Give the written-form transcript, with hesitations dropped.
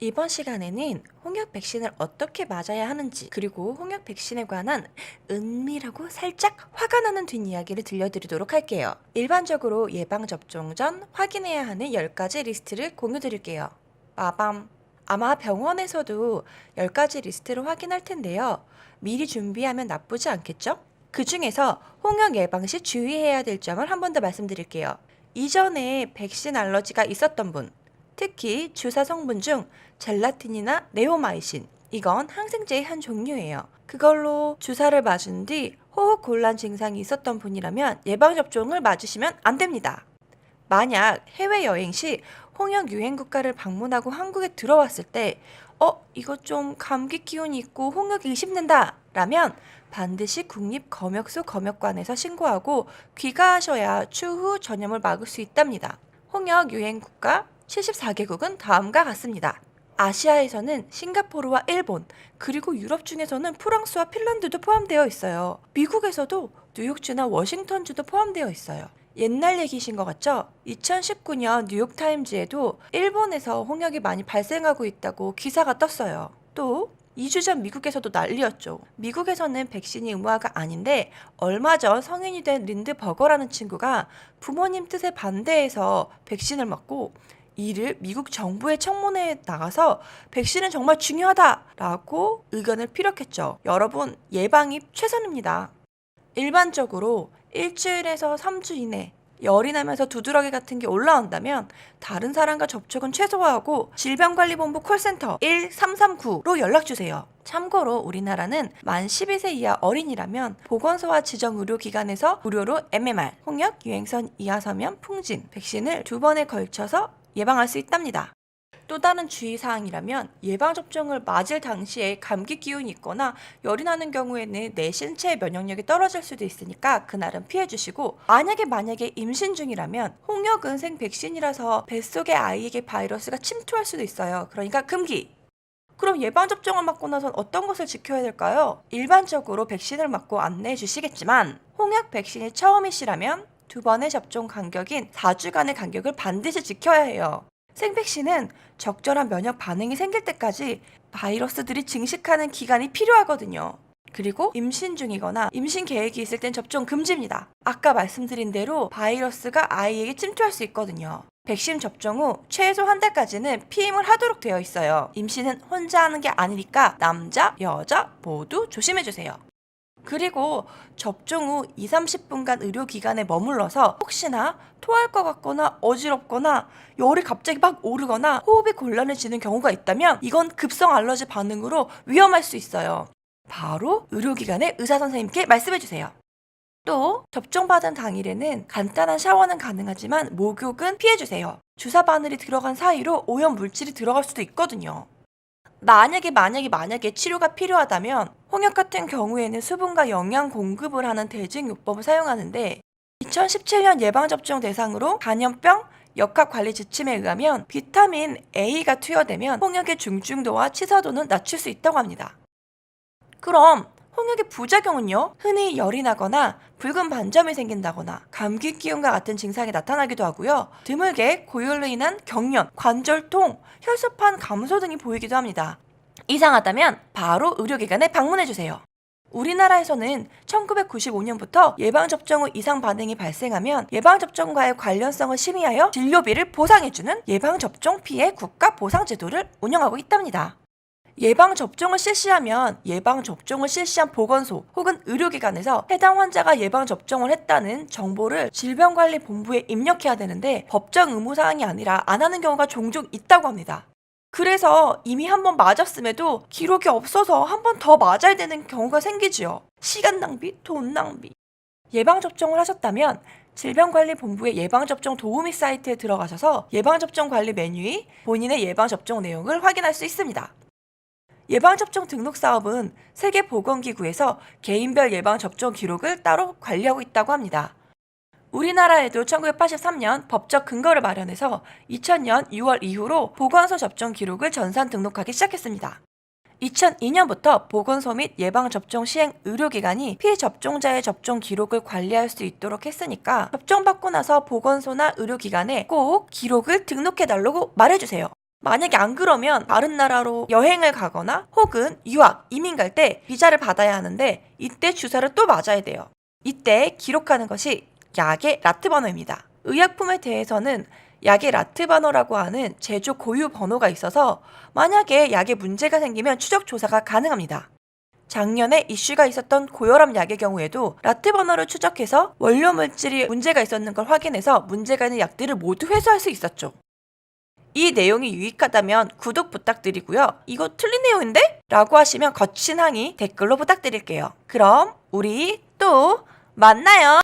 이번 시간에는 홍역 백신을 어떻게 맞아야 하는지, 그리고 홍역 백신에 관한 은밀하고 살짝 화가 나는 뒷이야기를 들려드리도록 할게요. 일반적으로 예방접종 전 확인해야 하는 10가지 리스트를 공유드릴게요. 빠밤. 아마 병원에서도 10가지 리스트를 확인할 텐데요. 미리 준비하면 나쁘지 않겠죠? 그 중에서 홍역 예방 시 주의해야 될 점을 한 번 더 말씀드릴게요. 이전에 백신 알러지가 있었던 분, 특히 주사 성분 중 젤라틴이나 네오마이신, 이건 항생제의 한 종류예요. 그걸로 주사를 맞은 뒤 호흡 곤란 증상이 있었던 분이라면 예방접종을 맞으시면 안 됩니다. 만약 해외여행 시 홍역 유행 국가를 방문하고 한국에 들어왔을 때 이거 좀 감기 기운이 있고 홍역이 의심된다 라면 반드시 국립검역소 검역관에서 신고하고 귀가하셔야 추후 전염을 막을 수 있답니다. 홍역 유행 국가 74개국은 다음과 같습니다. 아시아에서는 싱가포르와 일본, 그리고 유럽 중에서는 프랑스와 핀란드도 포함되어 있어요. 미국에서도 뉴욕주나 워싱턴주도 포함되어 있어요. 옛날 얘기신 것 같죠? 2019년 뉴욕타임즈에도 일본에서 홍역이 많이 발생하고 있다고 기사가 떴어요. 또 2주 전 미국에서도 난리였죠. 미국에서는 백신이 의무화가 아닌데 얼마 전 성인이 된 린드 버거라는 친구가 부모님 뜻에 반대해서 백신을 맞고 이를 미국 정부의 청문회에 나가서 백신은 정말 중요하다라고 의견을 피력했죠. 여러분, 예방이 최선입니다. 일반적으로 일주일에서 3주 이내 열이 나면서 두드러기 같은 게 올라온다면 다른 사람과 접촉은 최소화하고 질병관리본부 콜센터 1339로 연락주세요. 참고로 우리나라는 만 12세 이하 어린이라면 보건소와 지정 의료기관에서 무료로 MMR, 홍역, 유행선 이하서면, 풍진 백신을 2번에 걸쳐서 예방할 수 있답니다. 또 다른 주의사항이라면 예방접종을 맞을 당시에 감기 기운이 있거나 열이 나는 경우에는 내 신체의 면역력이 떨어질 수도 있으니까 그날은 피해주시고, 만약에 임신 중이라면 홍역은 생백신이라서 뱃속의 아이에게 바이러스가 침투할 수도 있어요. 그러니까 금기! 그럼 예방접종을 맞고 나선 어떤 것을 지켜야 될까요? 일반적으로 백신을 맞고 안내해 주시겠지만 홍역 백신이 처음이시라면 2번의 접종 간격인 4주간의 간격을 반드시 지켜야 해요. 생백신은 적절한 면역 반응이 생길 때까지 바이러스들이 증식하는 기간이 필요하거든요. 그리고 임신 중이거나 임신 계획이 있을 땐 접종 금지입니다. 아까 말씀드린 대로 바이러스가 아이에게 침투할 수 있거든요. 백신 접종 후 최소 한 달까지는 피임을 하도록 되어 있어요. 임신은 혼자 하는 게 아니니까 남자, 여자 모두 조심해주세요. 그리고 접종 후 2, 30분간 의료기관에 머물러서 혹시나 토할 것 같거나 어지럽거나 열이 갑자기 막 오르거나 호흡이 곤란해지는 경우가 있다면 이건 급성 알러지 반응으로 위험할 수 있어요. 바로 의료기관의 의사선생님께 말씀해주세요. 또 접종받은 당일에는 간단한 샤워는 가능하지만 목욕은 피해주세요. 주사 바늘이 들어간 사이로 오염 물질이 들어갈 수도 있거든요. 만약에 치료가 필요하다면 홍역 같은 경우에는 수분과 영양 공급을 하는 대증요법을 사용하는데 2017년 예방접종 대상으로 간염병 역학관리 지침에 의하면 비타민 A가 투여되면 홍역의 중증도와 치사도는 낮출 수 있다고 합니다. 그럼 홍역의 부작용은요? 흔히 열이 나거나 붉은 반점이 생긴다거나 감기 기운과 같은 증상이 나타나기도 하고요. 드물게 고열로 인한 경련, 관절통, 혈소판 감소 등이 보이기도 합니다. 이상하다면 바로 의료기관에 방문해주세요. 우리나라에서는 1995년부터 예방접종 후 이상 반응이 발생하면 예방접종과의 관련성을 심의하여 진료비를 보상해주는 예방접종 피해 국가보상제도를 운영하고 있답니다. 예방접종을 실시하면 예방접종을 실시한 보건소 혹은 의료기관에서 해당 환자가 예방접종을 했다는 정보를 질병관리본부에 입력해야 되는데 법정 의무사항이 아니라 안 하는 경우가 종종 있다고 합니다. 그래서 이미 한 번 맞았음에도 기록이 없어서 한 번 더 맞아야 되는 경우가 생기지요. 시간 낭비, 돈 낭비. 예방접종을 하셨다면 질병관리본부의 예방접종 도우미 사이트에 들어가셔서 예방접종 관리 메뉴의 본인의 예방접종 내용을 확인할 수 있습니다. 예방접종 등록 사업은 세계보건기구에서 개인별 예방접종 기록을 따로 관리하고 있다고 합니다. 우리나라에도 1983년 법적 근거를 마련해서 2000년 6월 이후로 보건소 접종 기록을 전산 등록하기 시작했습니다. 2002년부터 보건소 및 예방접종 시행 의료기관이 피접종자의 접종 기록을 관리할 수 있도록 했으니까 접종받고 나서 보건소나 의료기관에 꼭 기록을 등록해달라고 말해주세요. 만약에 안 그러면 다른 나라로 여행을 가거나 혹은 유학, 이민 갈 때 비자를 받아야 하는데 이때 주사를 또 맞아야 돼요. 이때 기록하는 것이 약의 라트 번호입니다. 의약품에 대해서는 약의 라트 번호라고 하는 제조 고유 번호가 있어서 만약에 약에 문제가 생기면 추적 조사가 가능합니다. 작년에 이슈가 있었던 고혈압 약의 경우에도 라트 번호를 추적해서 원료 물질이 문제가 있었는 걸 확인해서 문제가 있는 약들을 모두 회수할 수 있었죠. 이 내용이 유익하다면 구독 부탁드리고요. 이거 틀린 내용인데? 라고 하시면 거친 항의 댓글로 부탁드릴게요. 그럼 우리 또 만나요.